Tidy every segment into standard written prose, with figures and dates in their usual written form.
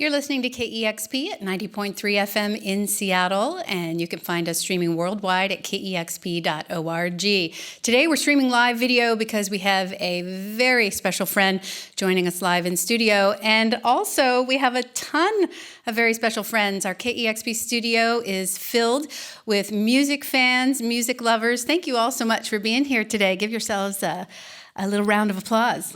You're listening to KEXP at 90.3 FM in Seattle, and you can find us streaming worldwide at KEXP.org. Today we're streaming live video because we have a very special friend joining us live in studio, and also we have a ton of very special friends. Our KEXP studio is filled with music fans, music lovers. Thank you all so much for being here today. Give yourselves a little round of applause.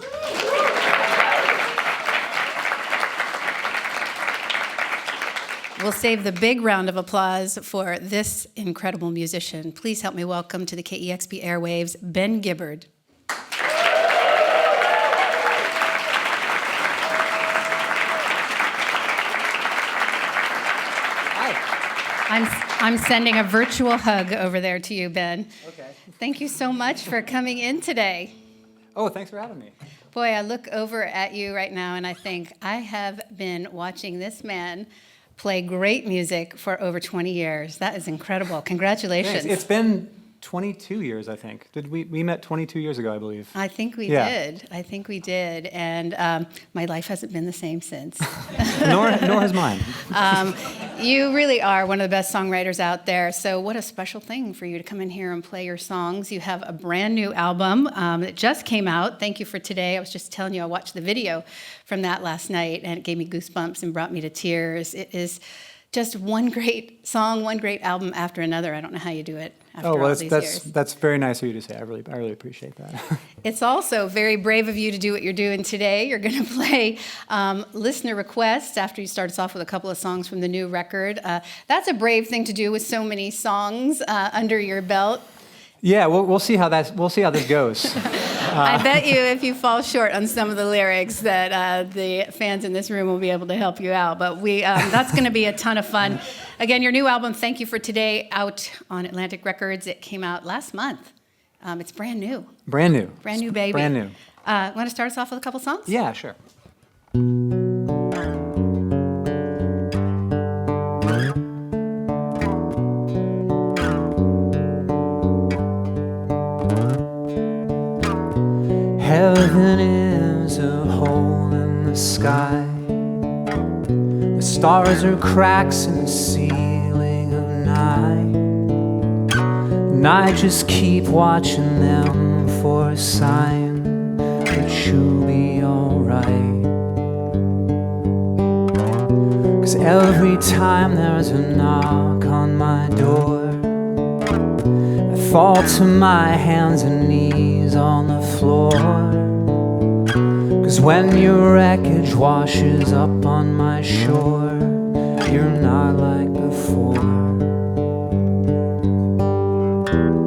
We'll save the big round of applause for this incredible musician. Please help me welcome to the KEXP airwaves, Ben Gibbard. Hi. I'm sending a virtual hug over there to you, Ben. Okay. Thank you so much for coming in today. Oh, thanks for having me. Boy, I look over at you right now and I think I have been watching this man play great music for over 20 years. That is incredible. Congratulations. Thanks. It's been 22 years, I think. We met 22 years ago, I believe. I think we did. I think we did. And my life hasn't been the same since. nor has mine. You really are one of the best songwriters out there. So what a special thing for you to come in here and play your songs. You have a brand new album that just came out. Thank you for today. I was just telling you, I watched the video from that last night, and it gave me goosebumps and brought me to tears. It is just one great song, one great album after another. I don't know how you do it after all these years. That's very nice of you to say. I really appreciate that. It's also very brave of you to do what you're doing today. You're going to play listener requests after you start us off with a couple of songs from the new record. That's a brave thing to do with so many songs under your belt. Yeah, we'll see how this goes. I bet you if you fall short on some of the lyrics that the fans in this room will be able to help you out. But that's going to be a ton of fun. Again, your new album, Thank You for Today, out on Atlantic Records. It came out last month. It's brand new. Brand new. Brand new, baby. Brand new. Want to start us off with a couple songs? Yeah, sure. Heaven is a hole in the sky. The stars are cracks in the ceiling of night, and I just keep watching them for a sign that you'll be alright. 'Cause every time there's a knock on my door, I fall to my hands and knees on the floor. 'Cause when your wreckage washes up on my shore, you're not like before.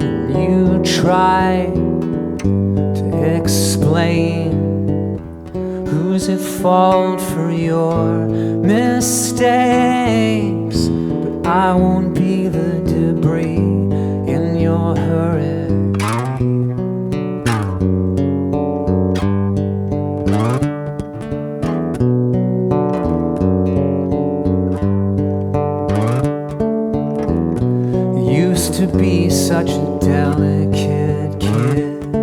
And you try to explain who's at fault for your mistakes, but I won't be the debris in your hurricane. Used to be such a delicate kid, a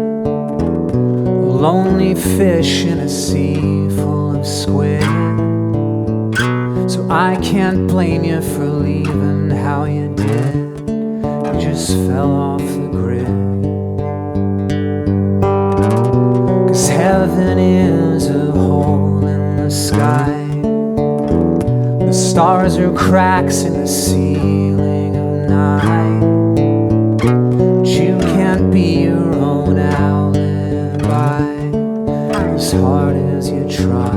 lonely fish in a sea full of squid. So I can't blame you for leaving how you did. You just fell off the grid. 'Cause heaven is a hole in the sky. The stars are cracks in the ceiling of night. But you can't be your own alibi, as hard as you try.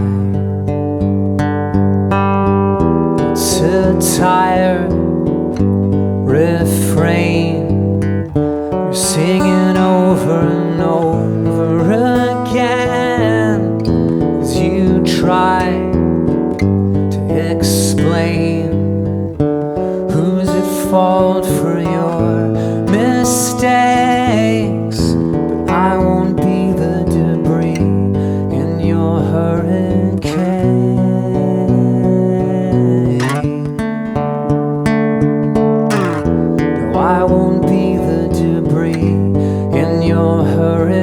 It's a tired refrain you're singing over and over again, as you try to explain who's at fault for your mistakes, but I won't be the debris in your hurricane. No, I won't be the debris in your hurricane.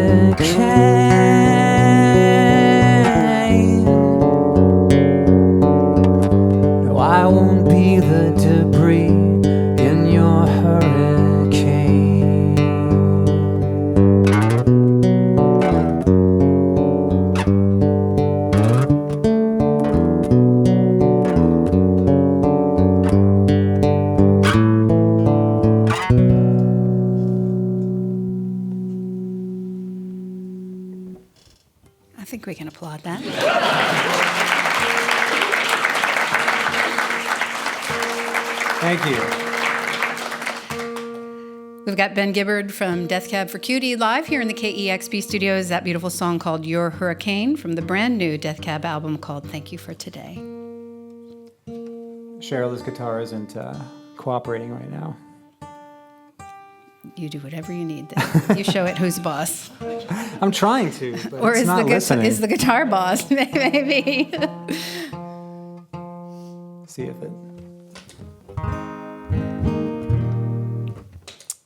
think we can applaud that. Thank you. We've got Ben Gibbard from Death Cab for Cutie live here in the KEXP studios. That beautiful song called Your Hurricane from the brand new Death Cab album called Thank You for Today. Cheryl's guitar isn't cooperating right now. You do whatever you need there. You show it who's boss. I'm trying to, but Or it's is not listening. is the guitar boss, maybe. See if it...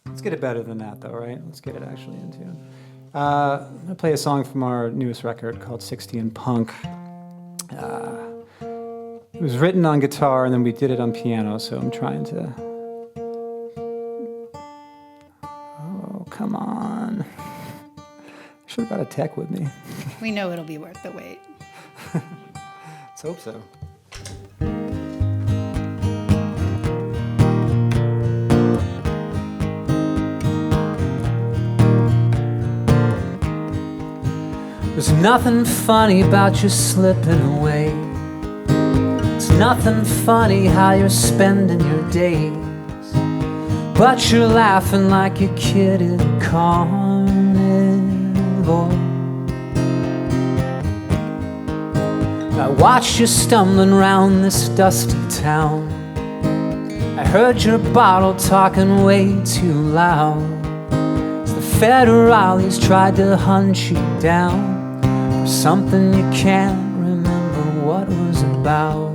Let's get it better than that, though, right? Let's get it actually in tune. I'm going to play a song from our newest record called 60 and Punk. It was written on guitar, and then we did it on piano, so I'm trying to... Oh, come on. I should have brought a tech with me. We know it'll be worth the wait. Let's hope so. There's nothing funny about you slipping away. It's nothing funny how you're spending your days. But you're laughing like a kid at a carnival. I watched you stumbling round this dusty town. I heard your bottle talking way too loud. As the federales tried to hunt you down for something you can't remember what was about.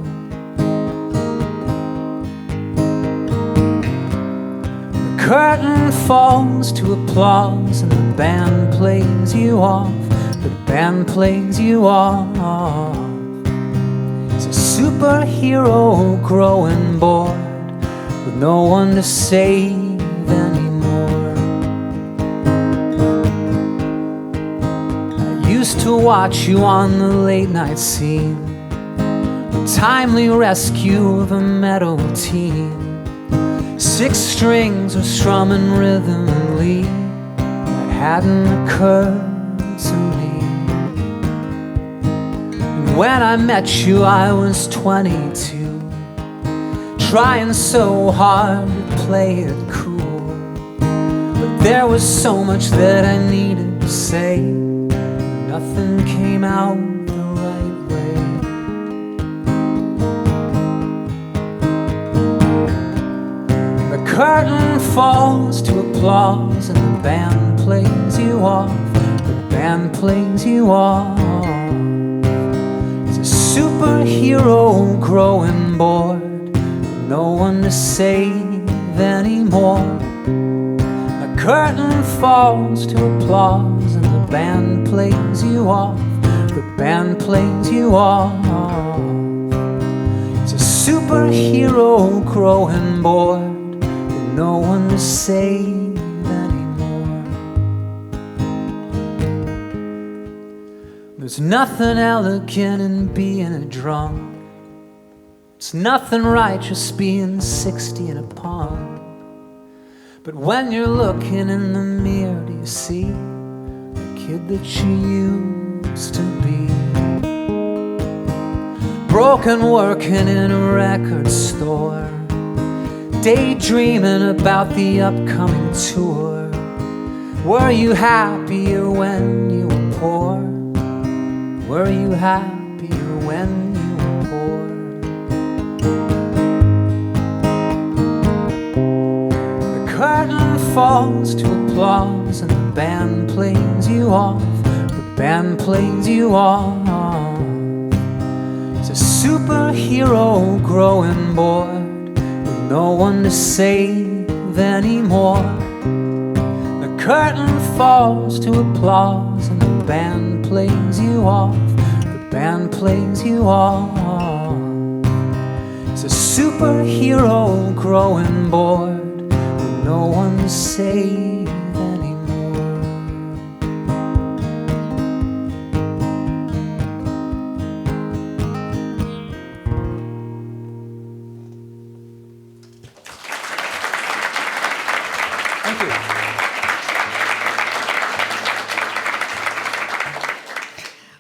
The curtain falls to applause and the band plays you off. The band plays you off. It's a superhero growing bored with no one to save anymore. I used to watch you on the late night scene, the timely rescue of a metal team. 6 strings were strumming rhythm and lead. That hadn't occurred to me. And when I met you I was 22, trying so hard to play it cool. But there was so much that I needed to say. Nothing came out the right way. The curtain falls to applause and the band plays you off. The band plays you off. It's a superhero growing bored, no one to save anymore. The curtain falls to applause and the band plays you off. The band plays you off. It's a superhero growing bored with no one to save anymore. There's nothing elegant in being a drunk. It's nothing righteous being 60 and a punk. But when you're looking in the mirror, do you see the kid that you used to be? Broken working in a record store, daydreaming about the upcoming tour. Were you happier when you were poor? Were you happier when you were poor? The curtain falls to applause and the band plays you off. The band plays you off. It's a superhero growing bored with no one to save anymore. The curtain falls to applause and the band plays you off. The band plays you off. It's a superhero growing bored with no one to save anymore. Thank you.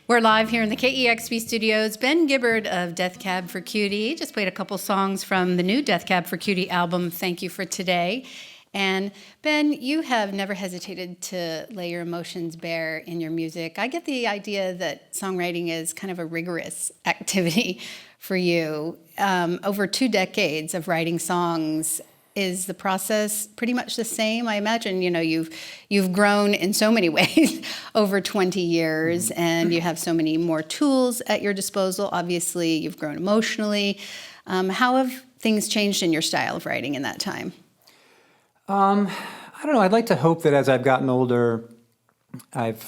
We're live here in the KEXP studios. Ben Gibbard of Death Cab for Cutie just played a couple songs from the new Death Cab for Cutie album, Thank You for Today. And Ben, you have never hesitated to lay your emotions bare in your music. I get the idea that songwriting is kind of a rigorous activity for you. Over 2 decades of writing songs, is the process pretty much the same? I imagine, you've grown in so many ways over 20 years, and you have so many more tools at your disposal. Obviously, you've grown emotionally. How have things changed in your style of writing in that time? I don't know. I'd like to hope that as I've gotten older, the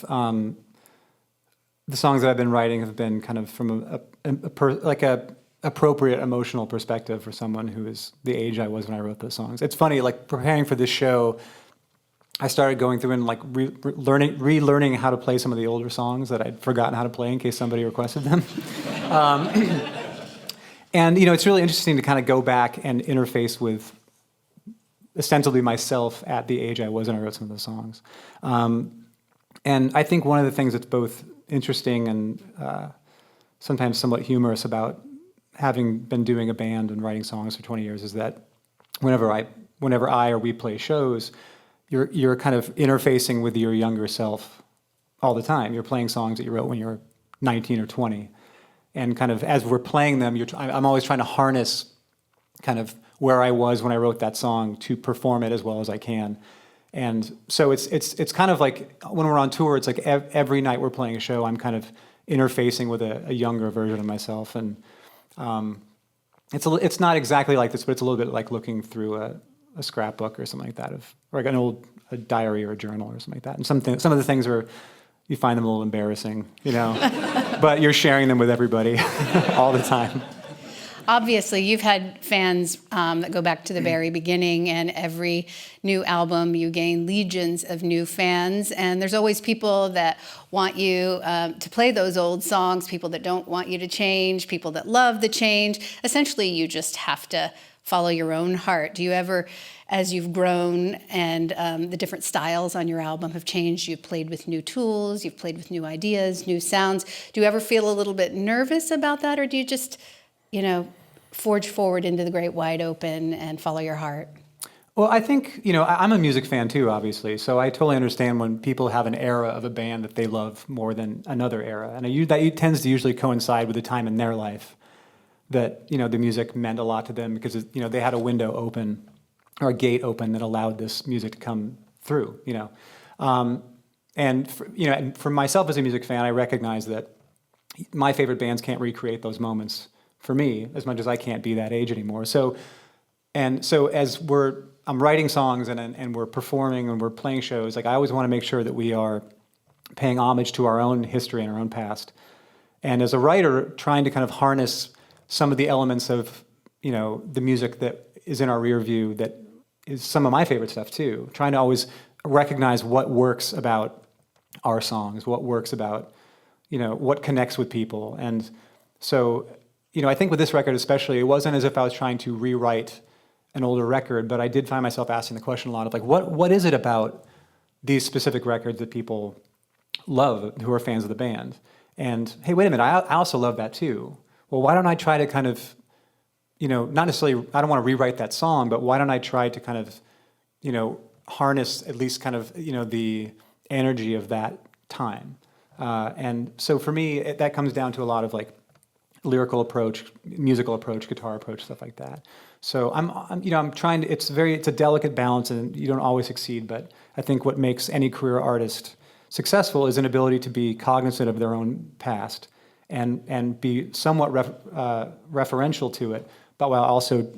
songs that I've been writing have been kind of from a appropriate emotional perspective for someone who is the age I was when I wrote those songs. It's funny, like preparing for this show, I started going through and like relearning how to play some of the older songs that I'd forgotten how to play in case somebody requested them. And it's really interesting to kind of go back and interface with ostensibly myself at the age I was when I wrote some of those songs. And I think one of the things that's both interesting and sometimes somewhat humorous about having been doing a band and writing songs for 20 years is that whenever I or we play shows, you're kind of interfacing with your younger self all the time. You're playing songs that you wrote when you were 19 or 20. And kind of as we're playing them, I'm always trying to harness kind of where I was when I wrote that song to perform it as well as I can. And so it's kind of like when we're on tour, it's like every night we're playing a show, I'm kind of interfacing with a younger version of myself. And it's not exactly like this, but it's a little bit like looking through a scrapbook or something like that, or like a diary or a journal or something like that. And some of the things you find them a little embarrassing, but you're sharing them with everybody all the time. Obviously, you've had fans that go back to the very beginning, and every new album you gain legions of new fans, and there's always people that want you to play those old songs, people that don't want you to change, people that love the change. Essentially, you just have to follow your own heart. Do you ever, as you've grown and the different styles on your album have changed, you've played with new tools, you've played with new ideas, new sounds, do you ever feel a little bit nervous about that, or do you just forge forward into the great wide open and follow your heart? Well, I think, I'm a music fan too, obviously, so I totally understand when people have an era of a band that they love more than another era. And that tends to usually coincide with the time in their life that, the music meant a lot to them because, they had a window open or a gate open that allowed this music to come through, And for myself as a music fan, I recognize that my favorite bands can't recreate those moments for me, as much as I can't be that age anymore. So as I'm writing songs and we're performing and we're playing shows, like I always want to make sure that we are paying homage to our own history and our own past. And as a writer, trying to kind of harness some of the elements of, the music that is in our rear view that is some of my favorite stuff too. Trying to always recognize what works about our songs, what works about, what connects with people. And so, I think with this record especially, it wasn't as if I was trying to rewrite an older record, but I did find myself asking the question a lot of like, what is it about these specific records that people love who are fans of the band? And hey, wait a minute, I also love that too. Well, why don't I try to kind of, not necessarily, I don't want to rewrite that song, but why don't I try to kind of, harness at least kind of, the energy of that time. And so for me, that comes down to a lot of like lyrical approach, musical approach, guitar approach, stuff like that. So I'm trying to, it's a delicate balance and you don't always succeed, but I think what makes any career artist successful is an ability to be cognizant of their own past and be somewhat referential to it, but while also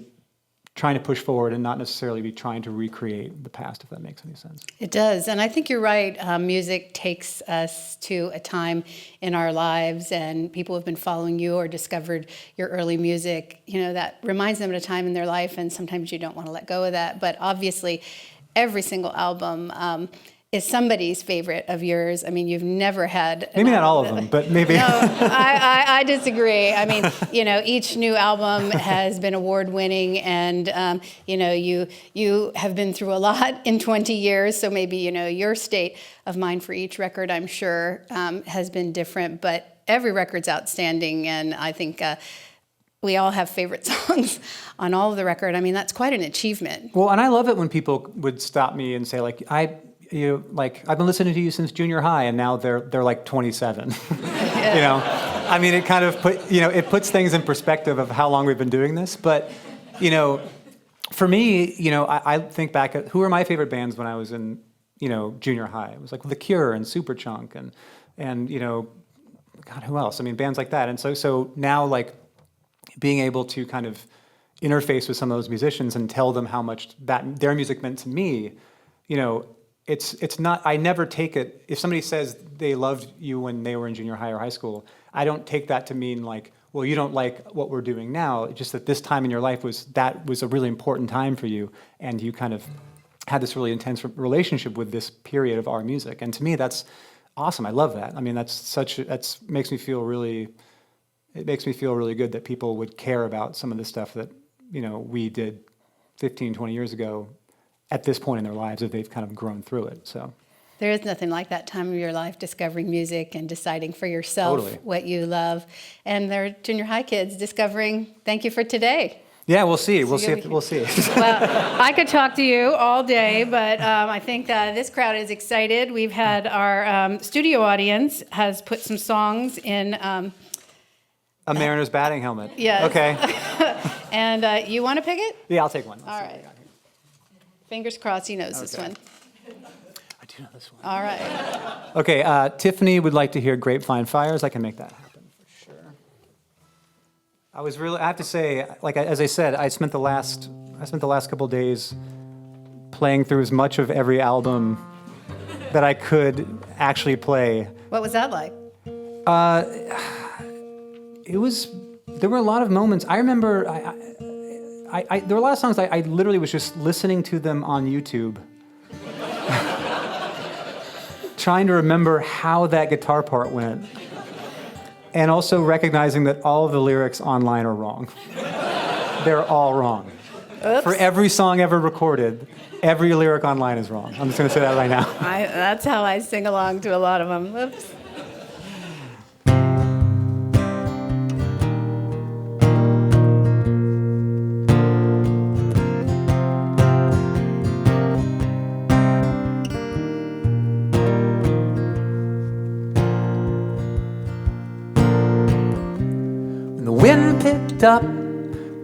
trying to push forward and not necessarily be trying to recreate the past, if that makes any sense. It does, and I think you're right. Music takes us to a time in our lives, and people have been following you or discovered your early music, that reminds them of a time in their life, and sometimes you don't want to let go of that. But obviously, every single album is somebody's favorite of yours. I mean, you've never had... Maybe not all of them, but maybe. No, I disagree. I mean, each new album has been award-winning, and, you have been through a lot in 20 years, so maybe, your state of mind for each record, I'm sure, has been different, but every record's outstanding, and I think... we all have favorite songs on all of the record. I mean, that's quite an achievement. Well, and I love it when people would stop me and say, like, I've been listening to you since junior high, and now they're like 27. I mean, it kind of it puts things in perspective of how long we've been doing this. But, for me, I think back at who were my favorite bands when I was in, junior high. It was like The Cure and Superchunk and God, who else? I mean, bands like that. And so now, like, being able to kind of interface with some of those musicians and tell them how much that their music meant to me, it's not, I never take it, if somebody says they loved you when they were in junior high or high school, I don't take that to mean like, well, you don't like what we're doing now. It's just that this time in your life was a really important time for you, and you kind of had this really intense relationship with this period of our music. And to me, that's awesome. I love that. I mean, makes me feel really good that people would care about some of the stuff that, we did 15, 20 years ago at this point in their lives, if they've kind of grown through it. So there is nothing like that time of your life, discovering music and deciding for yourself what you love. And they're junior high kids discovering Thank You for Today. Yeah, we'll see. We'll see. Well, I could talk to you all day, but I think this crowd is excited. We've had our studio audience has put some songs in... a Mariners batting helmet. Yes. Okay. And you want to pick it? Yeah, I'll take one. All right. Fingers crossed he knows this one. I do know this one. All right. Okay, Tiffany would like to hear Grapevine Fires. I can make that happen for sure. I have to say, like as I said, I spent the last couple of days playing through as much of every album that I could actually play. What was that like? There were a lot of moments. I remember, there were a lot of songs I literally was just listening to them on YouTube, trying to remember how that guitar part went, and also recognizing that all of the lyrics online are wrong. They're all wrong. Oops. For every song ever recorded, every lyric online is wrong. I'm just going to say that right now. That's how I sing along to a lot of them. Oops. Up,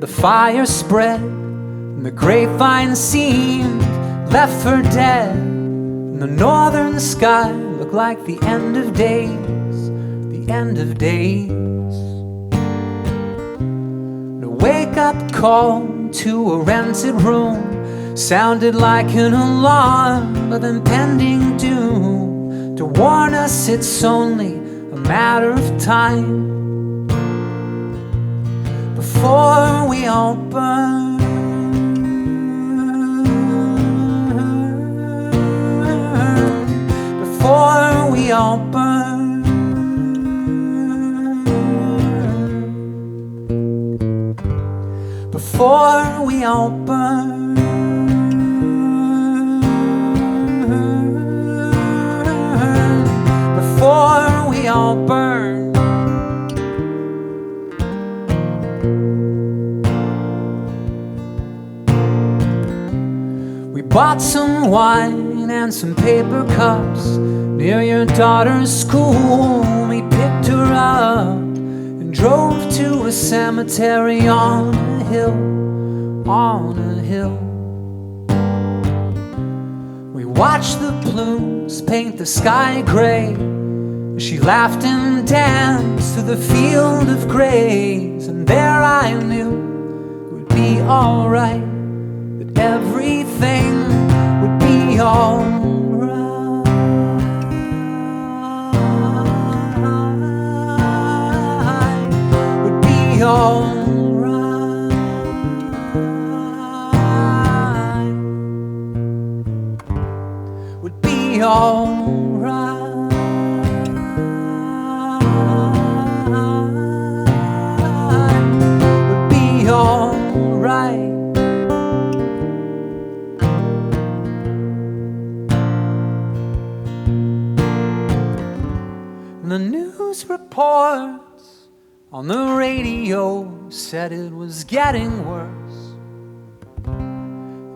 the fire spread, and the grapevine seemed left for dead, and the northern sky looked like the end of days, the end of days. And a wake-up call to a rented room sounded like an alarm of impending doom, to warn us it's only a matter of time before we all burn, before we all burn, before we all burn, before we all burn. Bought some wine and some paper cups near your daughter's school. We picked her up and drove to a cemetery on a hill, on a hill. We watched the plumes paint the sky gray. She laughed and danced through the field of graves, and there I knew it would be alright, that everything would be alright, would be alright, would be alright. The news reports on the radio said it was getting worse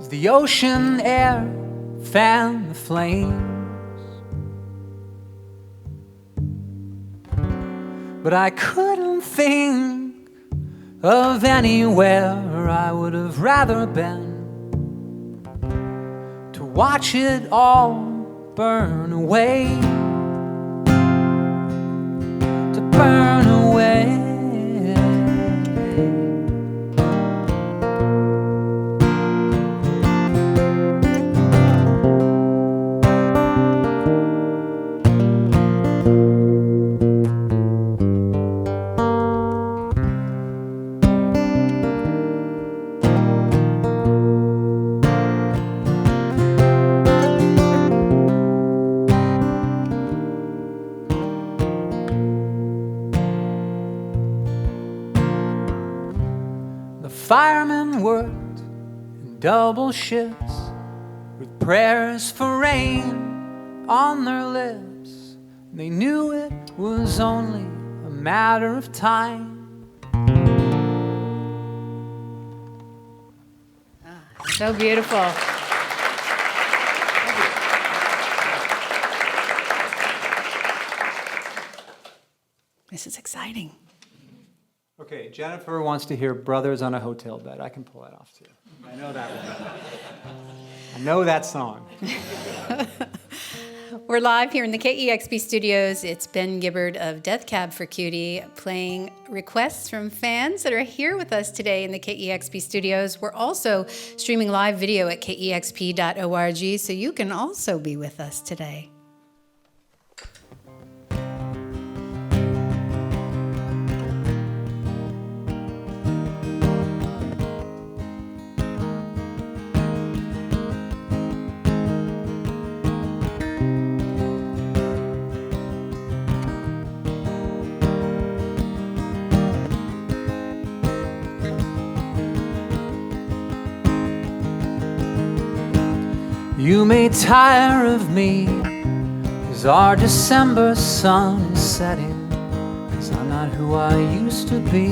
as the ocean air fanned the flames. But I couldn't think of anywhere I would have rather been to watch it all burn away, to burn away. Firemen worked in double shifts with prayers for rain on their lips. They knew it was only a matter of time. So beautiful. This is exciting. Okay, Jennifer wants to hear Brothers on a Hotel Bed. I can pull that off too. I know that one. I know that song. We're live here in the KEXP studios. It's Ben Gibbard of Death Cab for Cutie playing requests from fans that are here with us today in the KEXP studios. We're also streaming live video at KEXP.org, so you can also be with us today. You may tire of me as our December sun is setting, 'cause I'm not who I used to be.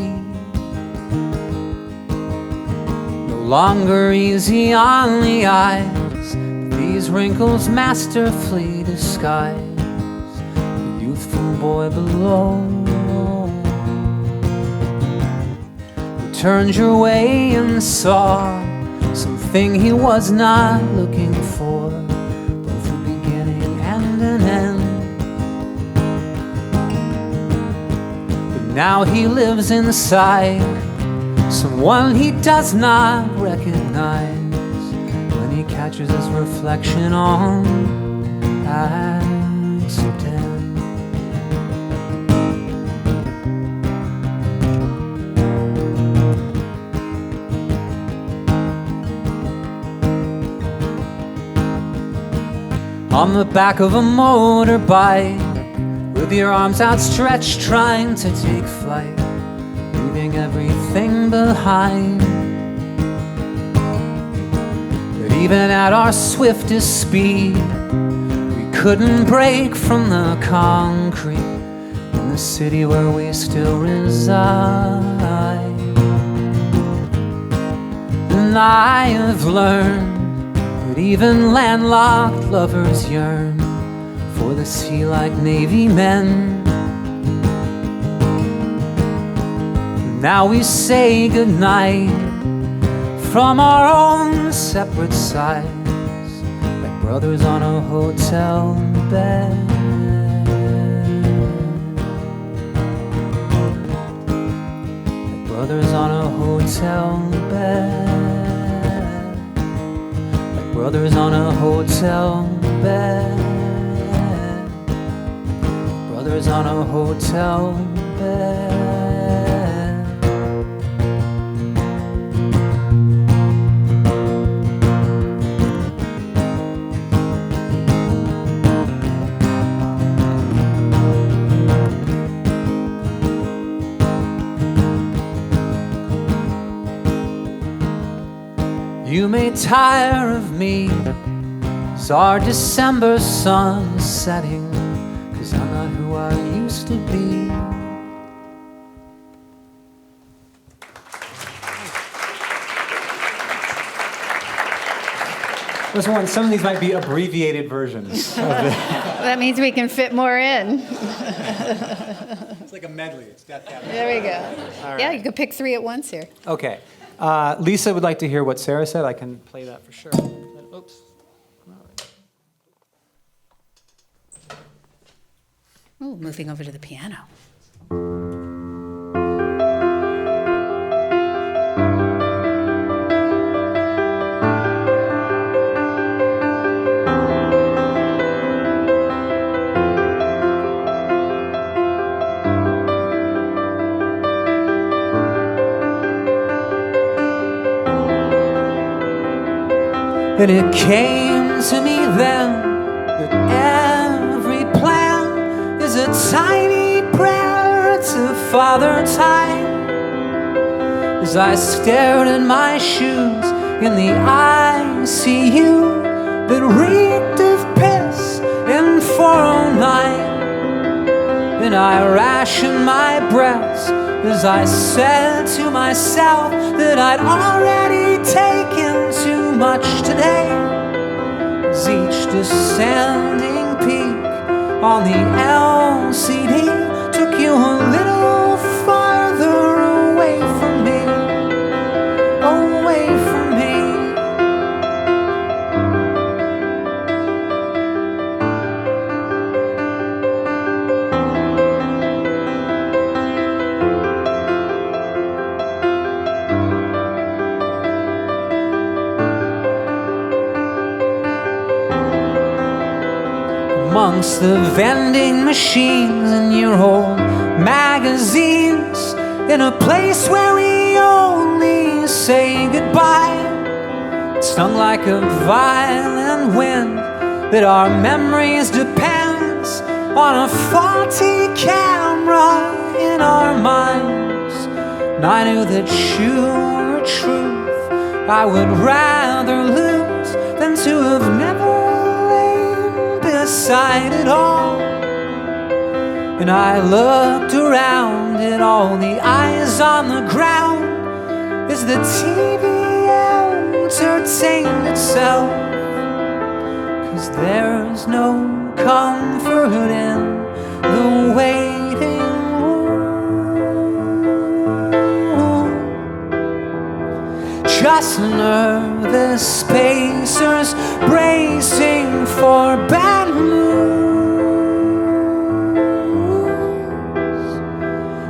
No longer easy on the eyes, these wrinkles masterfully disguise the youthful boy below, who turned your way and saw something he was not looking for, both a beginning and an end. But now he lives inside someone he does not recognize when he catches his reflection on accident. On the back of a motorbike, with your arms outstretched, trying to take flight, leaving everything behind. But even at our swiftest speed, we couldn't break from the concrete in the city where we still reside. And I have learned even landlocked lovers yearn for the sea like Navy men. Now we say goodnight from our own separate sides, like brothers on a hotel bed. Like brothers on a hotel bed. Brothers on a hotel bed. Brothers on a hotel bed. You may tire of me as our December sun is setting, 'cause I'm not who I used to be. Some of these might be abbreviated versions of it. That means we can fit more in. It's like a medley. It's that. There we go. Right. Yeah, you could pick 3 at once here. Okay. Lisa would like to hear what Sarah said. I can play that for sure. Oops. Ooh, moving over to the piano. And it came to me then that every plan is a tiny prayer to Father Time. As I stared at my shoes in the ICU that reeked of piss in 409, and I rationed my breaths as I said to myself that I'd already taken too much today. As each descending peak on the LCD took you a little farther away from me, away from me. Amongst the vending machines and your old magazines, in a place where we only say goodbye, it stung like a violent wind that our memories depends on a faulty camera in our minds. And I knew that sure truth I would rather lose than to have never beside it all. And I looked around at all the eyes on the ground as the TV entertained itself, 'cause there's no comfort in the waiting room. Just nervous spacers bracing for bad news.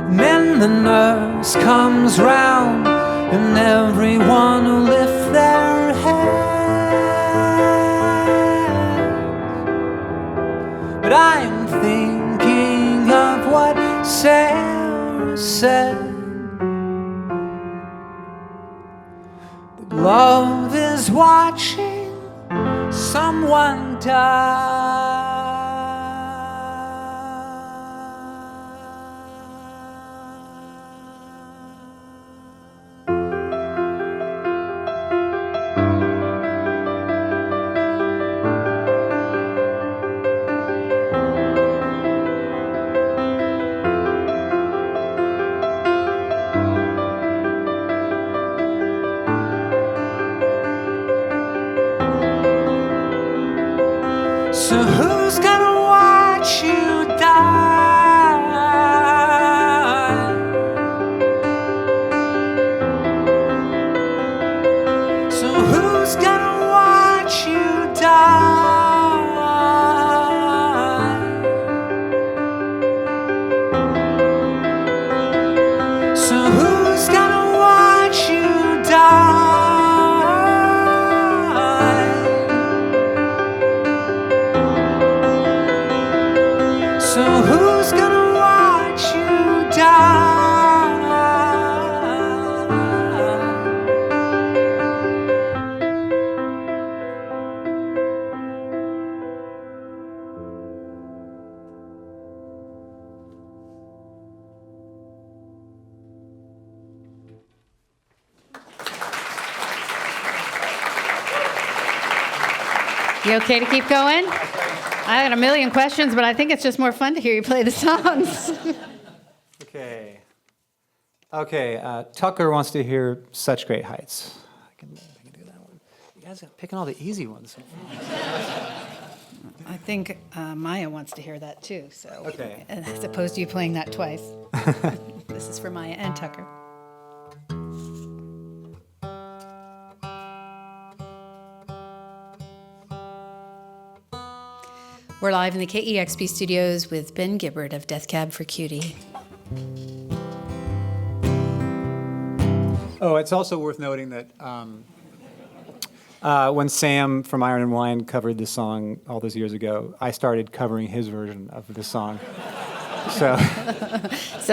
And then the nurse comes round and everyone will lift their heads. But I'm thinking of what Sarah said. Love is watching someone die. So who's gonna watch you die? So who's gonna watch you die? So who's gonna watch you die? So who's gonna watch you die? You okay to keep going? I got a million questions, but I think it's just more fun to hear you play the songs. Okay. Tucker wants to hear Such Great Heights. I can do that one. You guys are picking all the easy ones. I think Maya wants to hear that too. So, Okay. As opposed to you playing that twice. This is for Maya and Tucker. We're live in the KEXP studios with Ben Gibbard of Death Cab for Cutie. Oh, it's also worth noting that when Sam from Iron and Wine covered this song all those years ago, I started covering his version of the song. So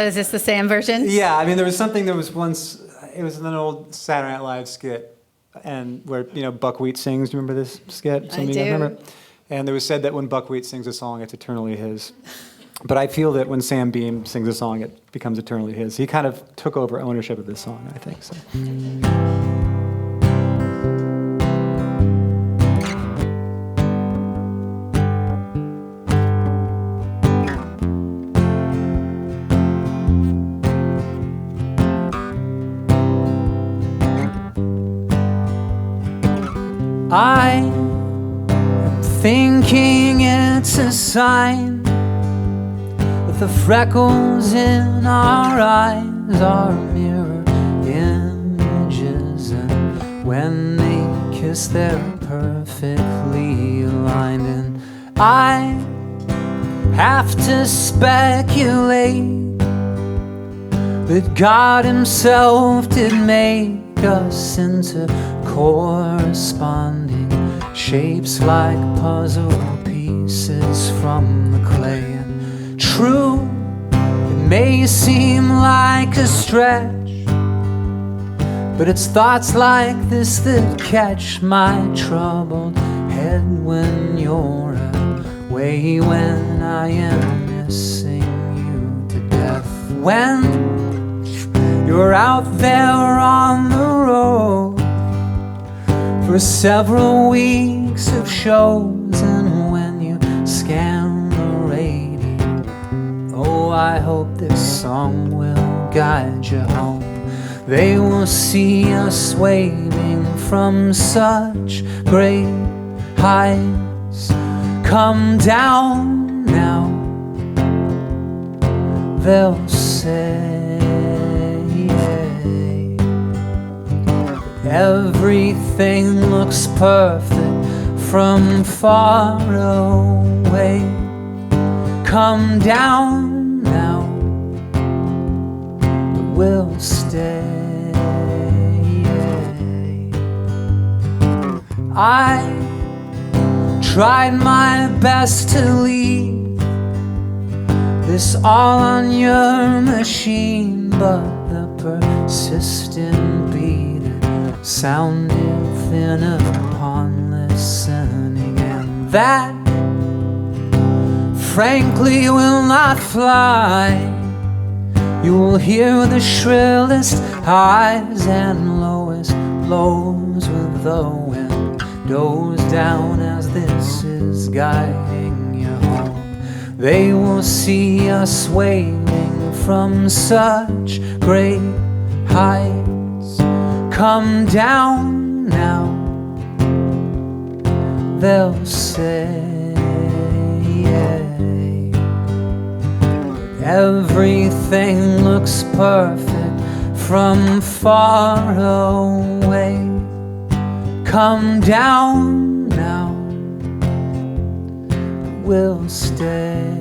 is this the Sam version? yeah, I mean, there was once, it was an old Saturday Night Live skit, and where, Buckwheat sings. Do you remember this skit? I do. Remember? And it was said that when Buckwheat sings a song, it's eternally his. But I feel that when Sam Beam sings a song, it becomes eternally his. He kind of took over ownership of this song, I think. So. I am thinking it's a sign that the freckles in our eyes are mirror images, and when they kiss they're perfectly aligned. And I have to speculate that God himself did make us into corresponding shapes like puzzle pieces from the clay. And true, it may seem like a stretch, but it's thoughts like this that catch my troubled head when you're away, when I am missing you to death, when you're out there on the road for several weeks of shows, and when you scan the radio, oh, I hope this song will guide you home. They will see us waving from such great heights. Come down now, they'll say. Everything looks perfect from far away. Come down now, but we'll stay. I tried my best to leave this all on your machine, but the persistent beat sounded thin upon listening, and that frankly will not fly. You will hear the shrillest highs and lowest lows with the windows down as this is guiding you home. They will see us waving from such great heights. Come down now, they'll say. Everything looks perfect from far away. Come down now, we'll stay.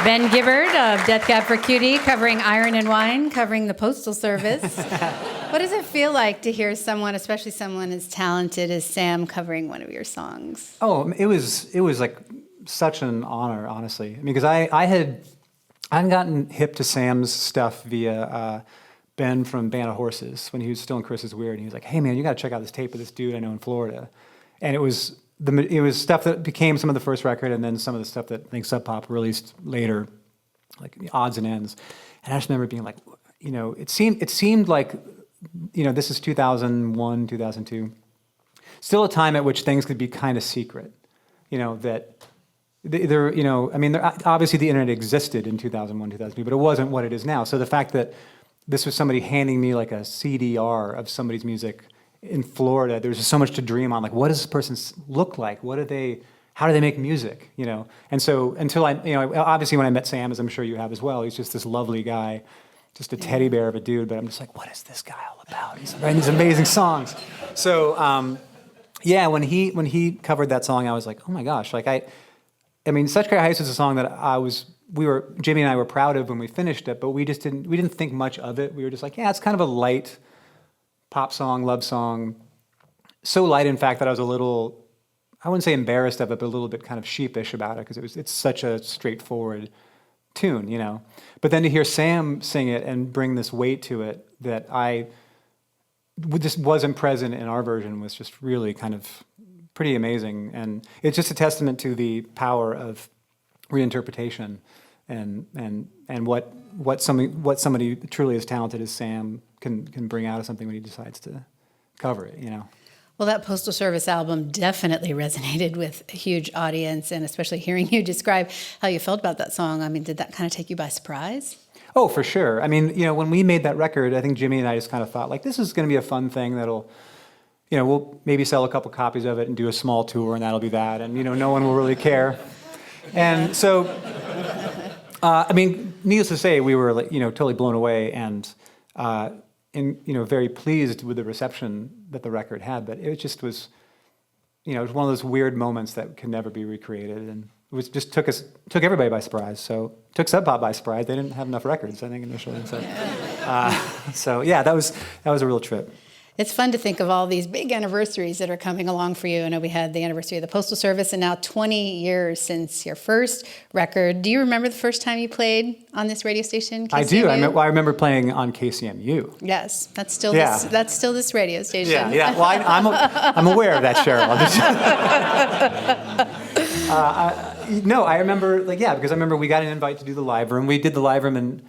Ben Gibbard of Death Cab for Cutie, covering Iron and Wine, covering the Postal Service. What does it feel like to hear someone, especially someone as talented as Sam, covering one of your songs? Oh, it was like such an honor, honestly. I mean, because I hadn't gotten hip to Sam's stuff via Ben from Band of Horses when he was still in Chris is Weird. And he was like, "Hey man, you got to check out this tape of this dude I know in Florida," and it was stuff that became some of the first record, and then some of the stuff that I think Sub Pop released later. like odds and ends. And I just remember being like, it seemed like, this is 2001, 2002, still a time at which things could be kind of secret, that obviously the internet existed in 2001, 2002, but it wasn't what it is now. So the fact that this was somebody handing me like a CDR of somebody's music in Florida, there was just so much to dream on. Like, what does this person look like? How do they make music? And so until obviously when I met Sam, as I'm sure you have as well, he's just this lovely guy, just a teddy bear of a dude. But I'm just like, what is this guy all about? He's writing these amazing songs. So when he covered that song, I was like, oh my gosh, like Such Great Heights was a song that Jimmy and I were proud of when we finished it, but we didn't think much of it. We were just like, yeah, it's kind of a light pop song, love song. So light, in fact, that I was a little, I wouldn't say embarrassed of it, but a little bit kind of sheepish about it because it's such a straightforward tune, But then to hear Sam sing it and bring this weight to it that just wasn't present in our version was just really kind of pretty amazing. And it's just a testament to the power of reinterpretation and what somebody truly as talented as Sam can bring out of something when he decides to cover it, Well, that Postal Service album definitely resonated with a huge audience, and especially hearing you describe how you felt about that song. I mean, did that kind of take you by surprise? Oh, for sure. I mean, when we made that record, I think Jimmy and I just kind of thought, like, this is going to be a fun thing that'll, we'll maybe sell a couple copies of it and do a small tour, and that'll be that, and, no one will really care. And so, needless to say, we were, totally blown away and very pleased with the reception that the record had. But it just was, it was one of those weird moments that can never be recreated, and it was just took everybody by surprise. So took Sub Pop by surprise. They didn't have enough records, I think, initially. So that was a real trip. It's fun to think of all these big anniversaries that are coming along for you. I know we had the anniversary of the Postal Service, and now 20 years since your first record. Do you remember the first time you played on this radio station, KCMU? I do. I remember playing on KCMU. Yes, that's still this radio station. Yeah. Well, I'm aware of that, Cheryl. I remember, because I remember we got an invite to do the live room. We did the live room in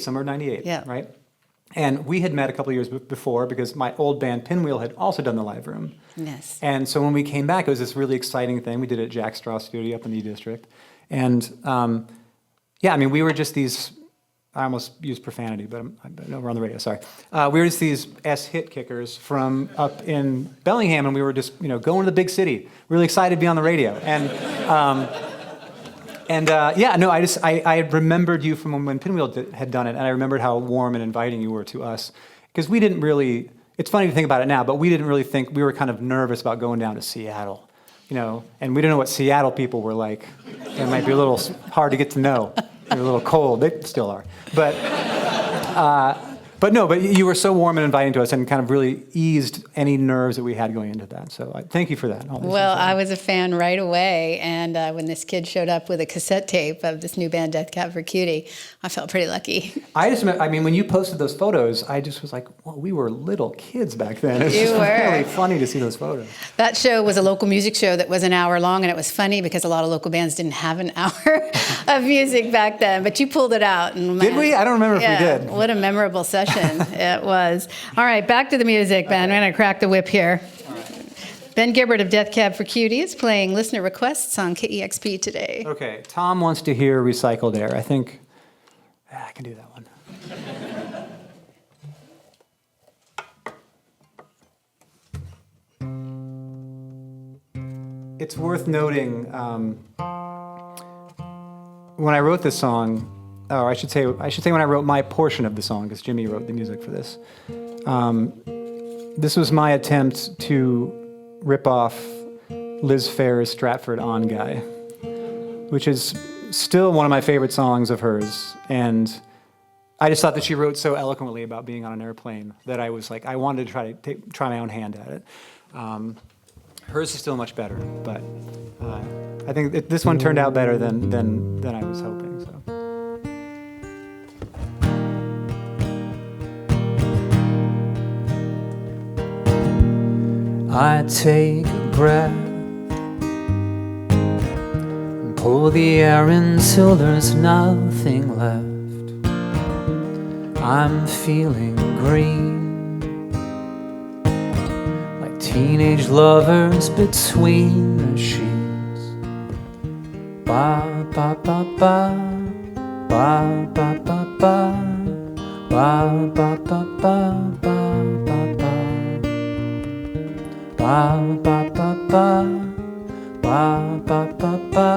summer of 98, right? And we had met a couple of years before because my old band Pinwheel had also done the live room. Yes. And so when we came back, it was this really exciting thing. We did it at Jack Straw Studio up in the E District. And we were just these, I almost used profanity, but no, we're on the radio, sorry. We were just these hit kickers from up in Bellingham, and we were just, going to the big city, really excited to be on the radio. I remembered you from when Pinwheel had done it, and I remembered how warm and inviting you were to us. Because we didn't really, it's funny to think about it now, but we didn't really think, we were kind of nervous about going down to Seattle, and we didn't know what Seattle people were like. It might be a little hard to get to know. They're a little cold. They still are. But you were so warm and inviting to us and kind of really eased any nerves that we had going into that. So thank you for that. Well, I was a fan right away. And when this kid showed up with a cassette tape of this new band, Death Cab for Cutie, I felt pretty lucky. When you posted those photos, I just was like, well, we were little kids back then. It was really funny to see those photos. That show was a local music show that was an hour long. And it was funny because a lot of local bands didn't have an hour of music back then. But you pulled it out. And did we? I don't remember if we did. What a memorable session. It was. All right, back to the music, Ben. I'm going to crack the whip here. Right. Ben Gibbard of Death Cab for Cutie is playing listener requests on KEXP today. Okay, Tom wants to hear Recycled Air. I think I can do that one. It's worth noting, when I wrote this song, I should say when I wrote my portion of the song, because Jimmy wrote the music for this. This was my attempt to rip off Liz Phair's Stratford On Guy, which is still one of my favorite songs of hers. And I just thought that she wrote so eloquently about being on an airplane that I was like, I wanted to try my own hand at it. Hers is still much better, but I think this one turned out better than I was hoping. So. I take a breath and pull the air until there's nothing left. I'm feeling green, like teenage lovers between the sheets. Ba ba ba ba, ba ba ba ba, ba ba ba ba, ba ba ba, ba ba ba ba, ba ba ba ba,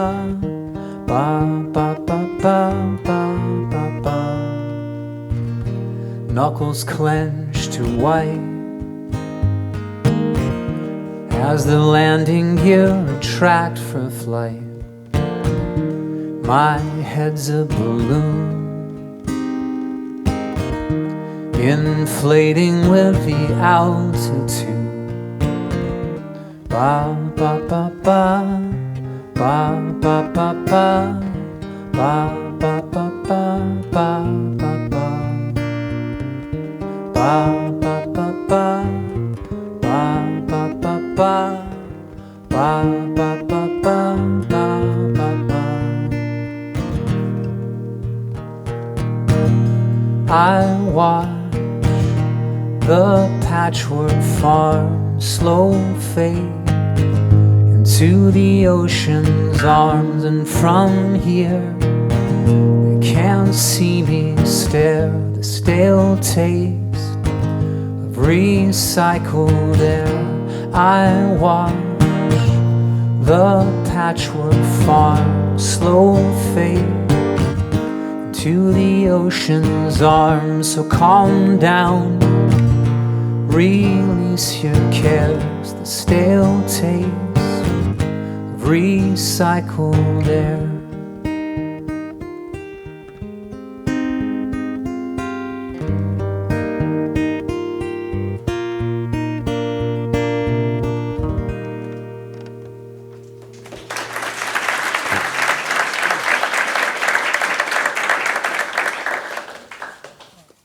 ba ba ba ba, ba ba ba. Knuckles clenched to white as the landing gear retract for flight. My head's a balloon, inflating with the altitude. Ba ba ba ba, ba ba ba ba, ba ba ba ba, ba ba ba. Ba ba ba ba, ba ba ba ba, ba ba ba ba, ba ba ba. I watch the patchwork farm slow fade into the ocean's arms, and from here they can't see me stare. The stale taste of recycled air. I watch the patchwork farm slow fade into the ocean's arms. So calm down, release your cares. The stale taste of recycled air.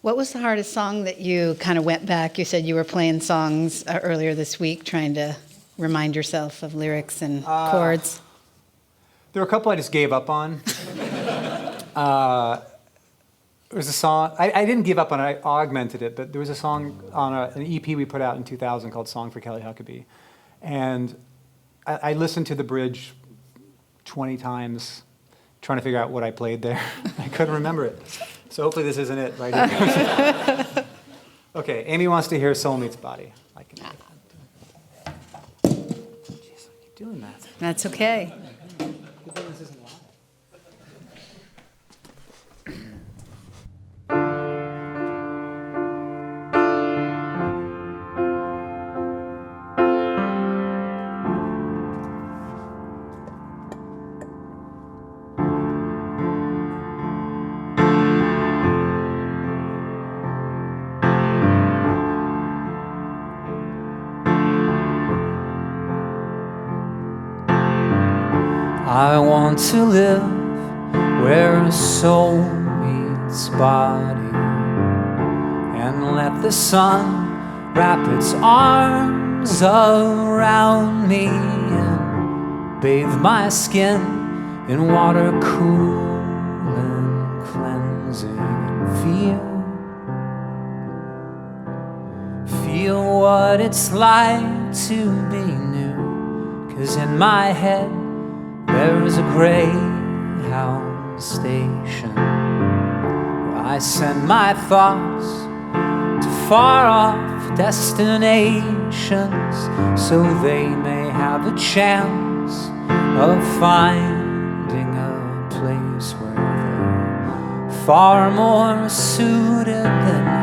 What was the hardest song that you kind of went back? You said you were playing songs earlier this week, trying to remind yourself of lyrics and chords. There were a couple I just gave up on. There was a song, I didn't give up on it, I augmented it, but there was a song on an EP we put out in 2000 called Song for Kelly Huckabee. And I listened to the bridge 20 times trying to figure out what I played there. I couldn't remember it. So hopefully this isn't it right here. Okay, Amy wants to hear Soul Meets Body. I can do that. Jeez, I keep doing that. That's okay. This isn't live. I want to live where a soul meets body, and let the sun wrap its arms around me and bathe my skin in water cool and cleansing, and feel what it's like to be new. 'Cause in my head there's a Greyhound station where I send my thoughts to far-off destinations, so they may have a chance of finding a place where they're far more suited than here.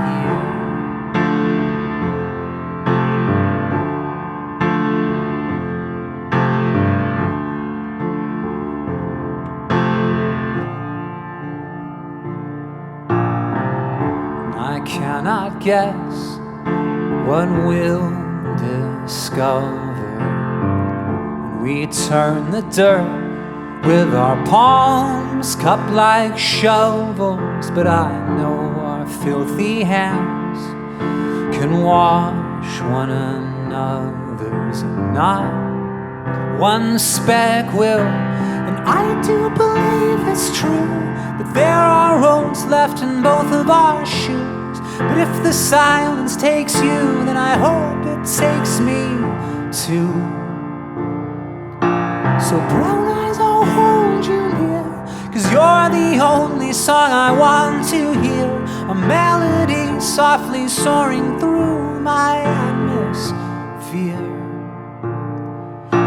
Cannot guess what we'll discover when we turn the dirt with our palms cupped like shovels. But I know our filthy hands can wash one another's, and not one speck will And I do believe it's true that there are roads left in both of our shoes. But if the silence takes you, then I hope it takes me too. So brown eyes, I'll hold you near, 'cause you're the only song I want to hear. A melody softly soaring through my atmosphere,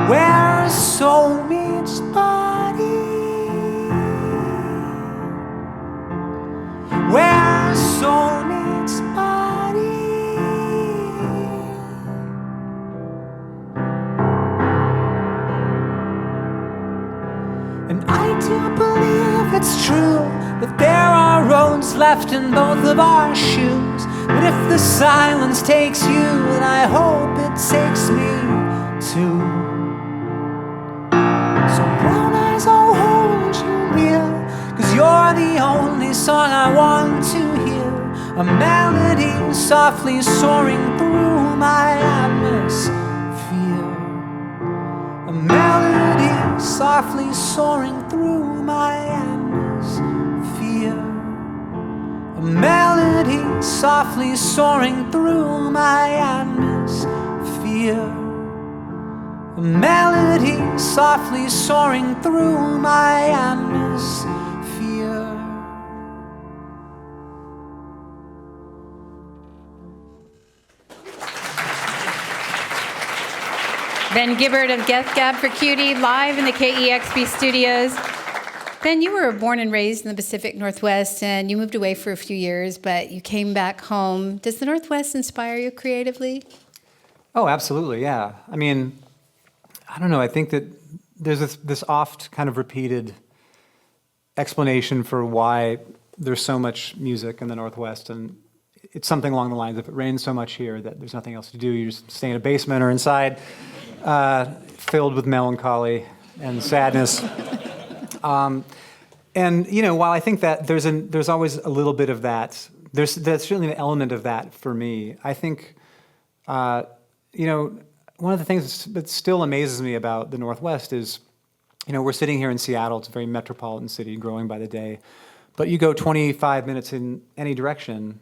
where soul meets body, where soul meets body. And I do believe it's true that there are roads left in both of our shoes. But if the silence takes you, then I hope it takes me too. So brown eyes, I'll hold you near, 'cause you're the only song I want to hear. A melody softly soaring through my atmosphere. A melody softly soaring through my atmosphere. A melody softly soaring through my atmosphere. A melody softly soaring through my atmosphere. Ben Gibbard of Get Gab for Cutie, live in the KEXP studios. Ben, you were born and raised in the Pacific Northwest, and you moved away for a few years, but you came back home. Does the Northwest inspire you creatively? Oh, absolutely, yeah. I mean, I don't know, I think that there's this oft kind of repeated explanation for why there's so much music in the Northwest, and it's something along the lines of, it rains so much here that there's nothing else to do. You just stay in a basement or inside, filled with melancholy and sadness. And you know, while I think that there's always a little bit of that, there's certainly an element of that for me. I think, you know, one of the things that still amazes me about the Northwest is, you know, we're sitting here in Seattle. It's a very metropolitan city, growing by the day. But you go 25 minutes in any direction,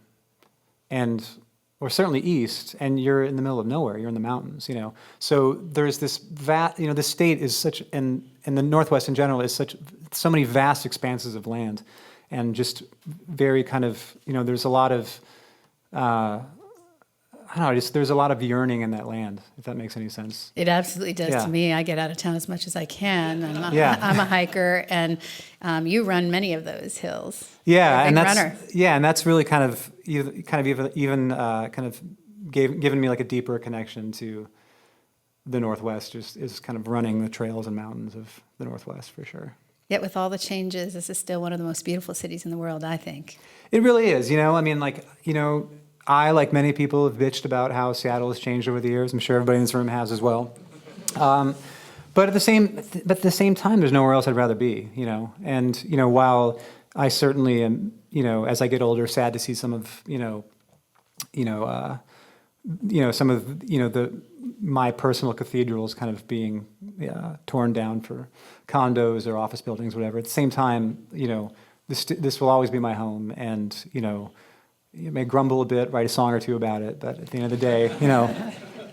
or certainly east, and you're in the middle of nowhere. You're in the mountains, you know. So there's this you know, the state is such, and the Northwest in general is so many vast expanses of land, and just very kind of, you know, there's a lot of, I don't know, there's a lot of yearning in that land, if that makes any sense. It absolutely does Yeah. to me. I get out of town as much as I can. Yeah. I'm a hiker, and you run many of those hills. Yeah, You're a big and runner. that's really kind of given me like a deeper connection to the Northwest. Is kind of running the trails and mountains of the Northwest for sure. Yet with all the changes, this is still one of the most beautiful cities in the world, I think. It really is. You know, I mean, like, you know, I, like many people, have bitched about how Seattle has changed over the years. I'm sure everybody in this room has as well. But at the same time, there's nowhere else I'd rather be. You know, and you know, while I certainly am, you know, as I get older, sad to see some of, some of, you know, my personal cathedrals kind of being torn down for condos or office buildings, whatever. At the same time, you know, this will always be my home, and you know, you may grumble a bit, write a song or two about it, but at the end of the day, you know,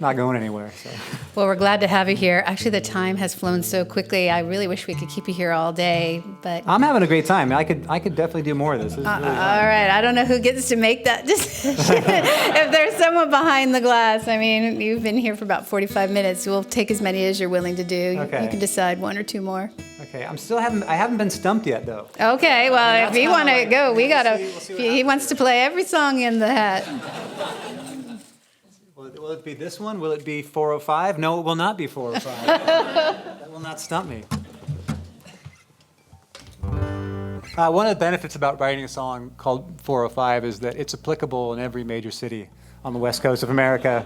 not going anywhere. So. Well, we're glad to have you here. Actually, the time has flown so quickly. I really wish we could keep you here all day, but I'm having a great time. I could definitely do more of this. This is really fun. all right. I don't know who gets to make that decision. If there's someone behind the glass, I mean, you've been here for about 45 minutes. We'll take as many as you're willing to do. Okay. You can decide one or two more. Okay, I haven't been stumped yet though. Okay. Well, if that's you kinda want to like- go, we we'll gotta. see what He happens. wants to play every song in the hat. Will it be this one? Will it be 405? No, it will not be 405. That will not stump me. One of the benefits about writing a song called 405 is that it's applicable in every major city on the west coast of America.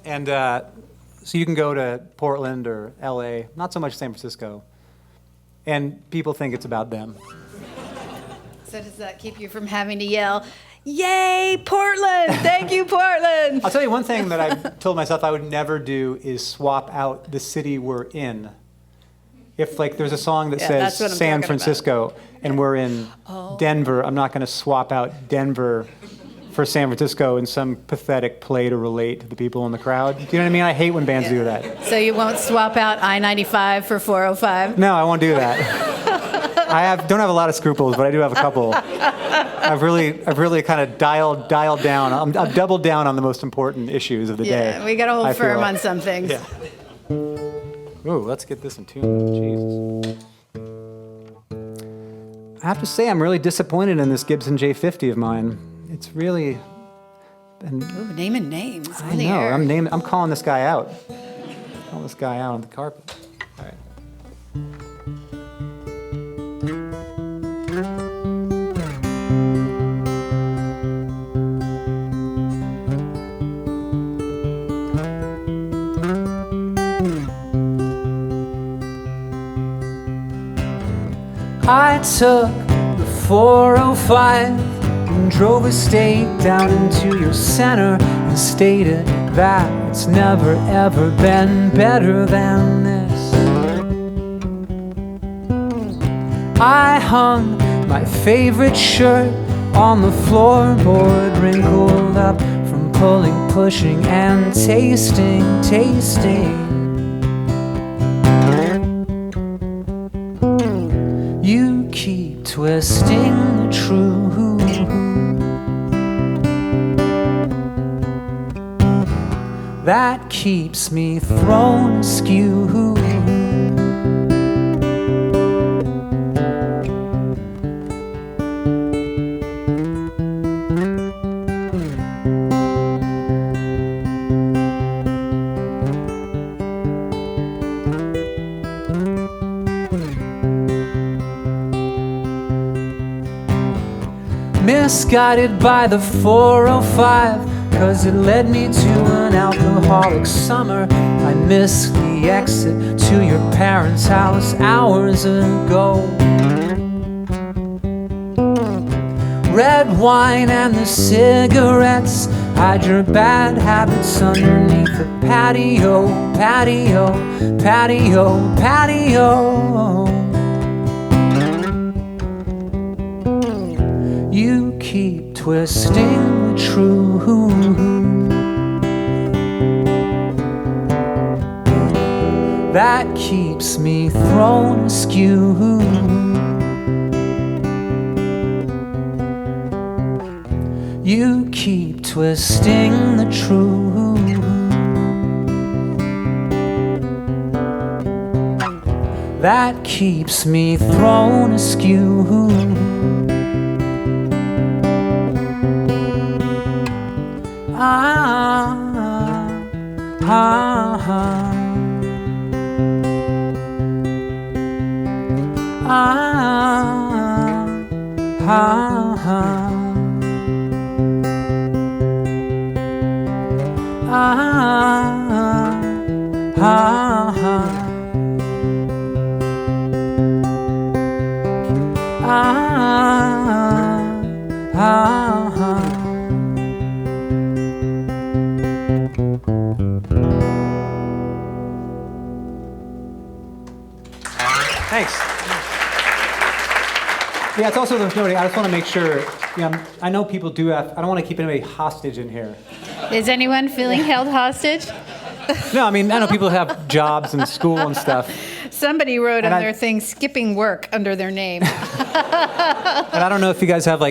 And so you can go to Portland or LA, not so much San Francisco, and people think it's about them. So does that keep you from having to yell, "Yay, Portland! Thank you, Portland!" I'll tell you one thing that I've told myself I would never do is swap out the city we're in If like there's a song that Yeah, says that's what I'm San talking about. Francisco and we're in Denver, I'm not going to swap out Denver for San Francisco in some pathetic play to relate to the people in the crowd. Do you know what I mean? I hate when bands do that. So you won't swap out I-95 for 405? No, I won't do that. Don't have a lot of scruples, but I do have a couple. I've really kind of dialed down. I've doubled down on the most important issues of the day. Yeah, we got to hold I feel. firm on some things. Yeah. Ooh, let's get this in tune. Jesus. I have to say, I'm really disappointed in this Gibson J50 of mine. It's really. Ooh, naming names. I know. I'm calling this guy out. Calling this guy out on the carpet. All right. I took the 405 and drove a stake down into your center and stated that it's never ever been better than this. I hung my favorite shirt on the floorboard, wrinkled up from pulling, pushing, and tasting. You keep twisting the truth. That keeps me thrown askew. Misguided by the 405, 'cause it led me to an alcoholic summer. I missed the exit to your parents' house hours ago. Red wine and the cigarettes, hide your bad habits underneath the patio. You keep twisting the truth. That keeps me thrown askew. You keep twisting the truth. That keeps me thrown askew. Thanks. Yeah, it's also worth noting, I just want to make sure, I know people do have, I don't want to keep anybody hostage in here. Is anyone feeling held hostage? No, I know people have jobs and school and stuff. Somebody wrote on their thing, skipping work, under their name. And I don't know if you guys have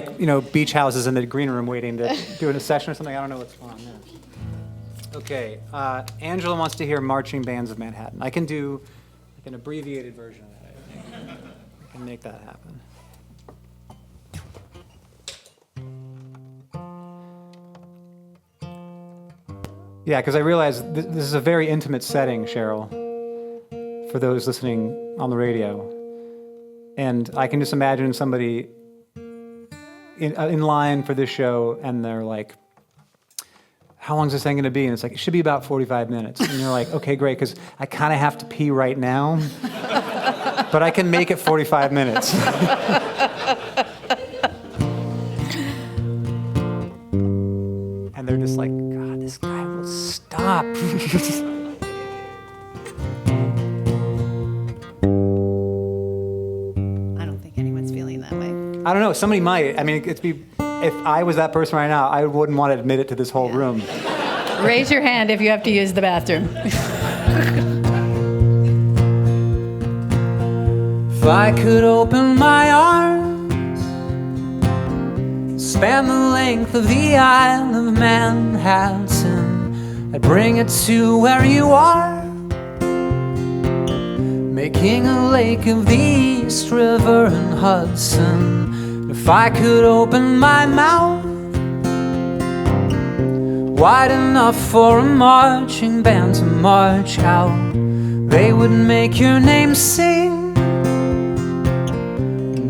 beach houses in the green room waiting to do a session or something. I don't know what's going on there. Okay, Angela wants to hear Marching Bands of Manhattan. I can do an abbreviated version of that, I think. I can make that happen. Yeah, because I realize this is a very intimate setting, Cheryl, for those listening on the radio. And I can just imagine somebody in line for this show, and they're like, how long is this thing going to be? And it's like, it should be about 45 minutes. And you're like, okay, great, because I kind of have to pee right now, but I can make it 45 minutes. And they're just like, God, this guy will stop. I don't know. Somebody might. I mean, if I was that person right now, I wouldn't want to admit it to this whole room. Raise your hand if you have to use the bathroom. If I could open my arms, span the length of the Isle of Manhattan, I'd bring it to where you are, making a lake of the East River and Hudson. If I could open my mouth wide enough for a marching band to march out, they would make your name sing,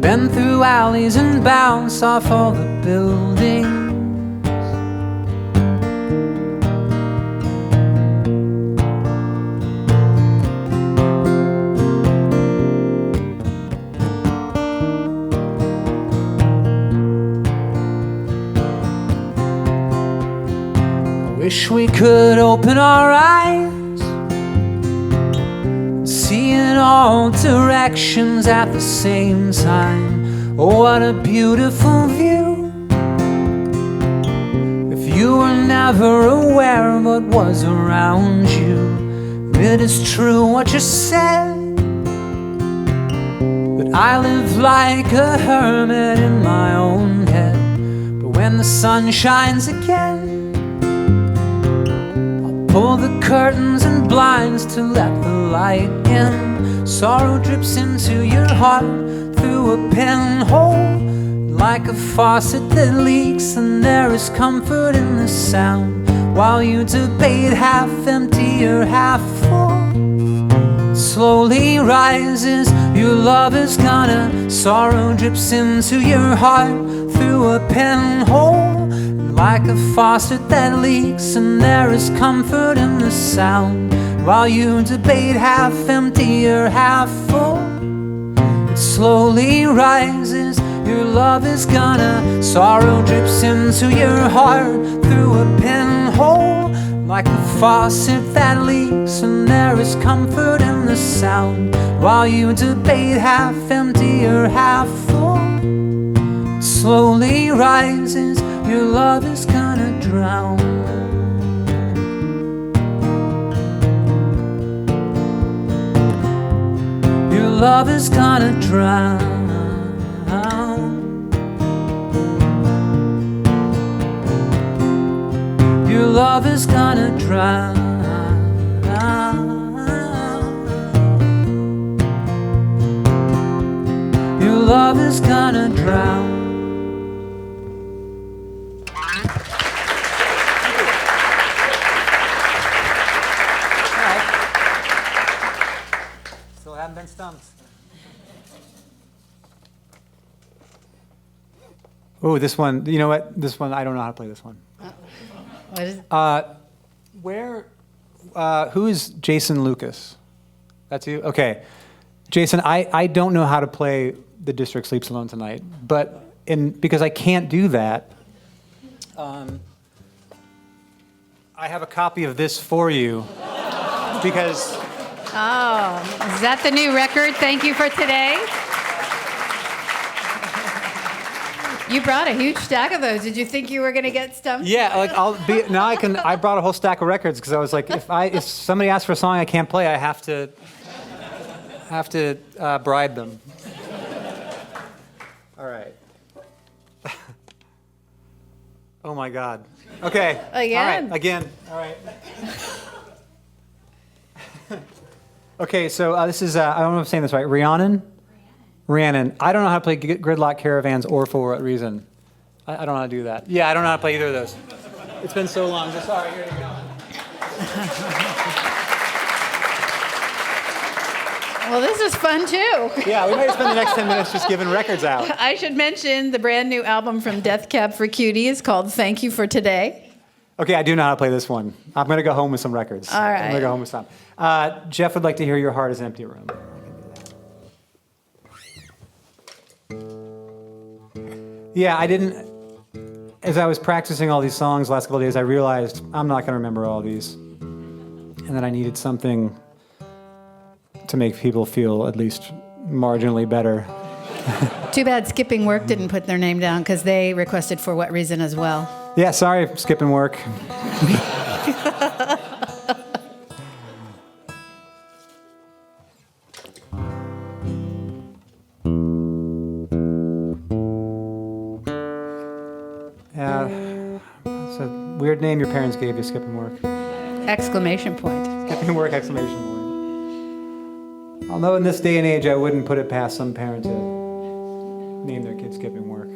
bend through alleys and bounce off all the buildings. Wish we could open our eyes, see in all directions at the same time. Oh, what a beautiful view. If you were never aware of what was around you, it is true what you said, that I live like a hermit in my own head. But when the sun shines again, pull the curtains and blinds to let the light in. Sorrow drips into your heart through a pinhole, like a faucet that leaks, and there is comfort in the sound, while you debate half empty or half full. It slowly rises, your love is gonna. Sorrow drips into your heart through a pinhole, like a faucet that leaks, and there is comfort in the sound, while you debate half empty or half full. It slowly rises, your love is gonna. Sorrow drips into your heart through a pinhole, like a faucet that leaks, and there is comfort in the sound, while you debate half empty or half full. It slowly rises, your love is gonna drown. Your love is gonna drown. Your love is gonna drown. Your love is gonna drown. Been stumped. Oh, this one. You know what? This one, I don't know how to play this one. What is Who is Jason Lucas? That's you? Okay. Jason, I don't know how to play The District Sleeps Alone Tonight, but because I can't do that, I have a copy of this for you because... Oh, is that the new record? Thank you for today. You brought a huge stack of those. Did you think you were going to get stumped? Yeah, like I brought a whole stack of records because I was like, if somebody asks for a song I can't play, I have to bribe them. All right. Oh my God. Okay. Again? All right. Again. All right. Okay, so this is, I don't know if I'm saying this right, Rhiannon? I don't know how to play Gridlock Caravans or For What Reason. I don't know how to do that. Yeah, I don't know how to play either of those. It's been so long. So sorry, here you go. Well, this is fun too. Yeah, we might spend the next 10 minutes just giving records out. I should mention the brand new album from Death Cab for Cutie is called Thank You for Today. Okay, I do know how to play this one. I'm going to go home with some records. All right. I'm going to go home with some. Jeff would like to hear Your Heart is an Empty Room. Yeah, I didn't... As I was practicing all these songs the last couple of days, I realized I'm not going to remember all these. And that I needed something to make people feel at least marginally better. Too bad Skipping Work didn't put their name down because they requested For What Reason as well. Yeah, sorry, skipping work. It's a weird name your parents gave you, skipping work. Exclamation point. Skipping work, exclamation point. Although in this day and age, I wouldn't put it past some parent to name their kid skipping work.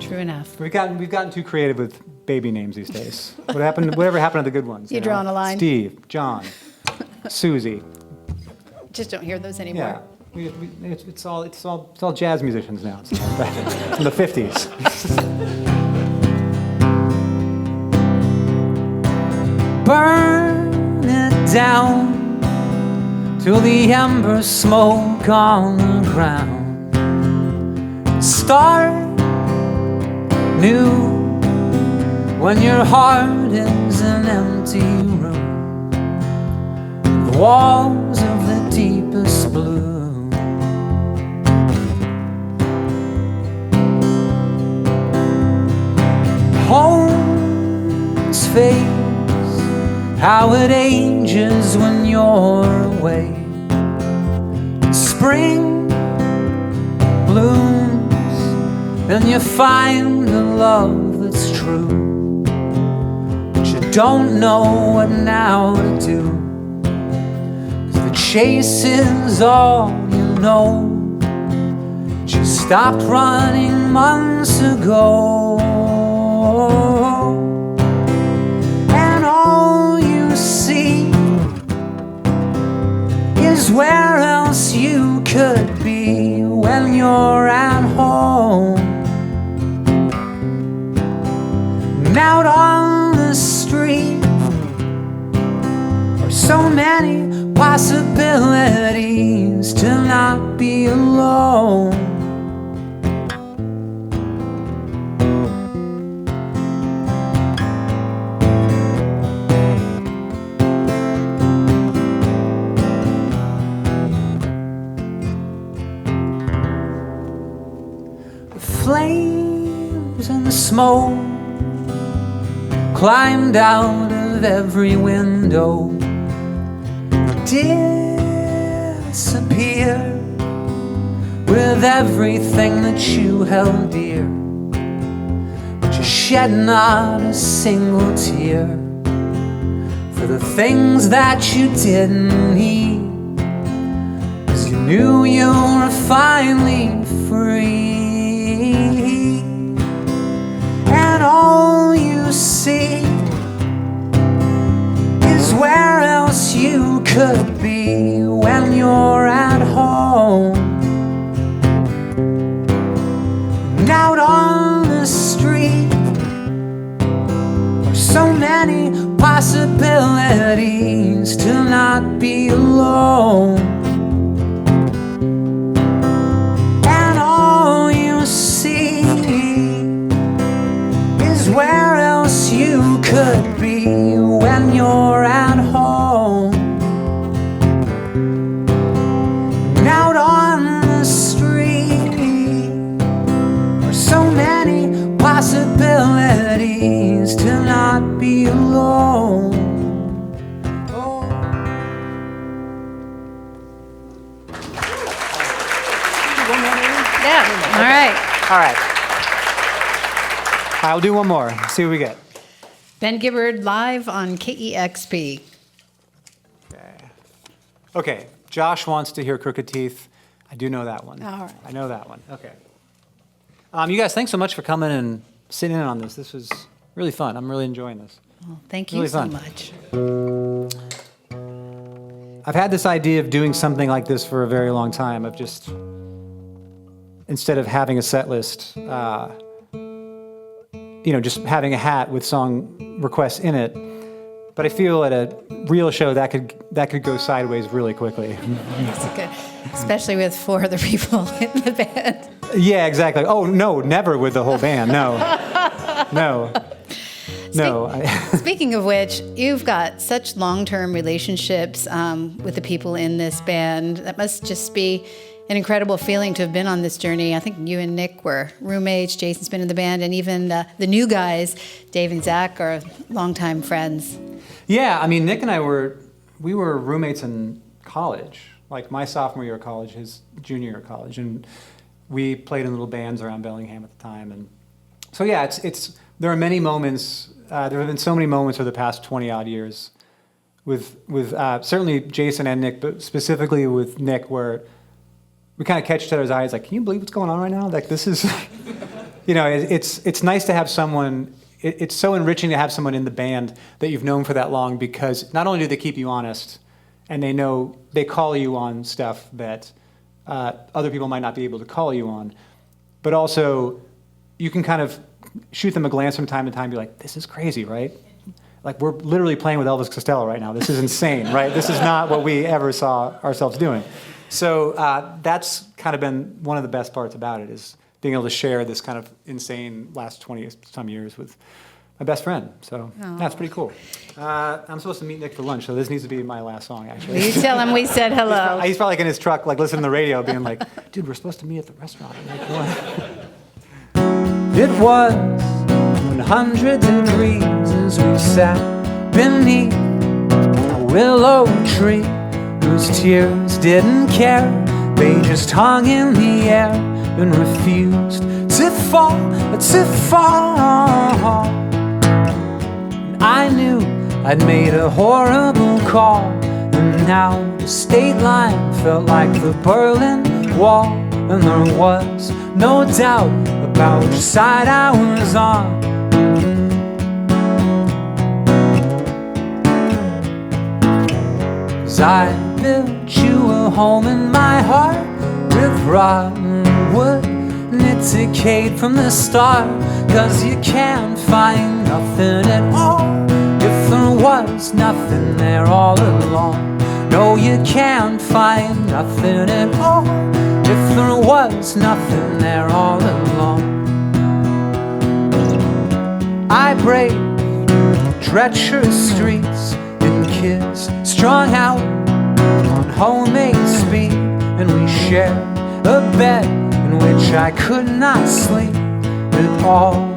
True enough. We've gotten too creative with baby names these days. Whatever happened to the good ones? You drawing a line? Steve, John, Susie. Just don't hear those anymore. Yeah, it's all jazz musicians now. It's from the 50s. Burn it down till the embers smoke on the ground. Start new when your heart is an empty room. The walls of the deepest blue. Home's face, how it ages when you're away. Spring blooms, then you find a love that's true, but you don't know what now to do, 'cause the chase is all you know. You stopped running months ago. Where else you could be when you're at home? And out on the street are so many possibilities to not be alone. Flames and the smoke climbed out of every window, disappear with everything that you held dear, but you shed not a single tear for the things that you didn't need, 'cause you knew you were finally free. And all you see is where else you could be when you're at home. And out on the street are so many possibilities to not be alone. Where else you could be when you're at home. And out on the street are so many possibilities to not be alone. Oh. Yeah. All right. All right. I'll do one more. See what we get. Ben Gibbard live on KEXP. Okay. Josh wants to hear Crooked Teeth. I do know that one. All right. I know that one. Okay. You guys, thanks so much for coming and sitting in on this. This was really fun. I'm really enjoying this. Well, thank you Really so fun. much. I've had this idea of doing something like this for a very long time, of just, instead of having a set list, just having a hat with song requests in it. But I feel at a real show that could go sideways really quickly. That's good. Especially with 4 other people in the band. Yeah, exactly. Oh, no, never with the whole band. No. No. No. Speaking of which, you've got such long-term relationships with the people in this band. That must just be An incredible feeling to have been on this journey. I think you and Nick were roommates. Jason's been in the band, and even the new guys, Dave and Zach, are longtime friends. Yeah, I mean, Nick and I were roommates in college, like my sophomore year of college, his junior year of college, and we played in little bands around Bellingham at the time. And so yeah, it's there are many moments. There have been so many moments over the past 20 odd years with certainly Jason and Nick, but specifically with Nick, where we kind of catch each other's eyes, like, can you believe what's going on right now? Like, this is, it's nice to have someone. It's so enriching to have someone in the band that you've known for that long, because not only do they keep you honest, and they call you on stuff that other people might not be able to call you on, but also you can kind of shoot them a glance from time to time and be like, this is crazy, right? Like, we're literally playing with Elvis Costello right now. This is insane, right? This is not what we ever saw ourselves doing. So that's kind of been one of the best parts about it, is being able to share this kind of insane last 20-some years with my best friend. So that's pretty cool. I'm supposed to meet Nick for lunch, so this needs to be my last song, actually. You tell him we said hello. He's probably like in his truck, like listening to the radio, being like, dude, we're supposed to meet at the restaurant. I'm like, what? It was 100 degrees as we sat beneath a willow tree, whose tears didn't care. They just hung in the air and refused to fall, to fall. And I knew I'd made a horrible call, and now the state line felt like the Berlin Wall, and there was no doubt about which side I was on. 'Cause I built you a home in my heart with rotten wood, and it decayed from the start. 'Cause you can't find nothing at all if there was nothing there all along. No, you can't find nothing at all if there was nothing there all along. I braved treacherous streets and kids strung out on homemade speed, and we shared a bed in which I could not sleep at all.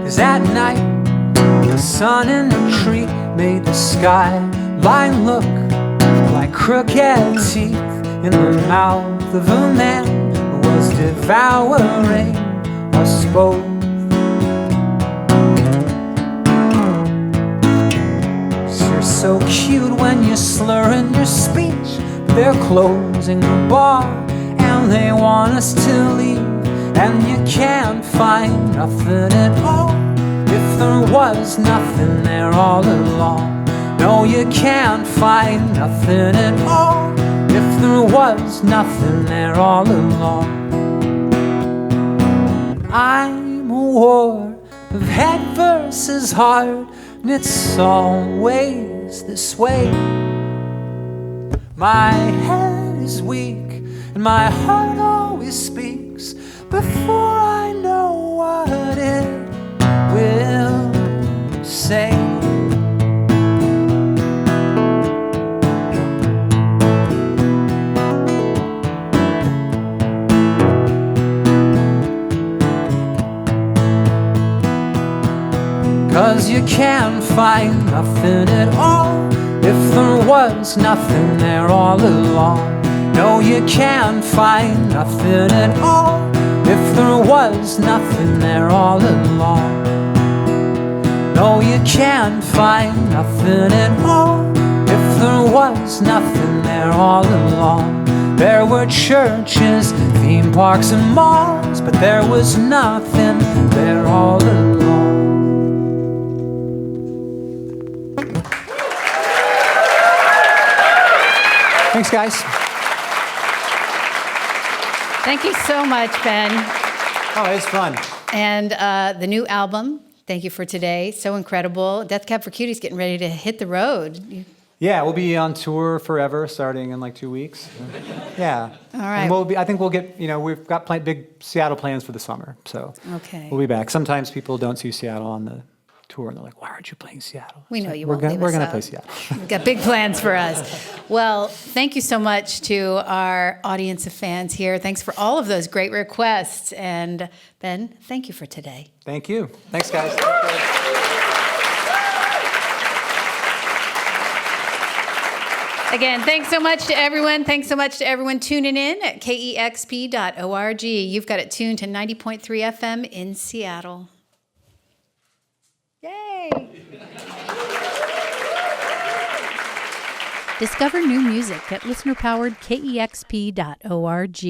'Cause at night the sun in the tree made the skyline look like crooked teeth in the mouth of a man who was devouring us both. You're so cute when you're slurring your speech, but they're closing the bar and they want us to leave, and you can't find nothing at all if there was nothing there all along. No, you can't find nothing at all if there was nothing there all along. I'm a war of head versus heart, and it's always this way. My head is weak and my heart always speaks before I know what it will say. 'Cause you can't find nothing at all if there was nothing there all along. No, you can't find nothing at all if there was nothing there all along. No, you can't find nothing at all if there was nothing there all along. There were churches, theme parks and malls, but there was nothing there all along. Thanks, guys. Thank you so much, Ben. Oh, it's fun. And the new album, Thank You for Today, so incredible. Death Cab for Cutie's getting ready to hit the road. Yeah, we'll be on tour forever, starting in like 2 weeks. Yeah. All right. And I think we'll get, we've got big Seattle plans for the summer, so Okay. we'll be back. Sometimes people don't see Seattle on the tour, and they're like, "Why aren't you playing Seattle?" We It's know like, you we're won't gonna, leave We're us gonna out. play Seattle. We've got big plans for us. Well, thank you so much to our audience of fans here. Thanks for all of those great requests. And Ben, thank you for today. Thank you. Thanks, guys. Again, thanks so much to everyone. Thanks so much to everyone tuning in at KEXP.org. You've got it tuned to 90.3 FM in Seattle. Yay! Discover new music at listener-powered KEXP.org.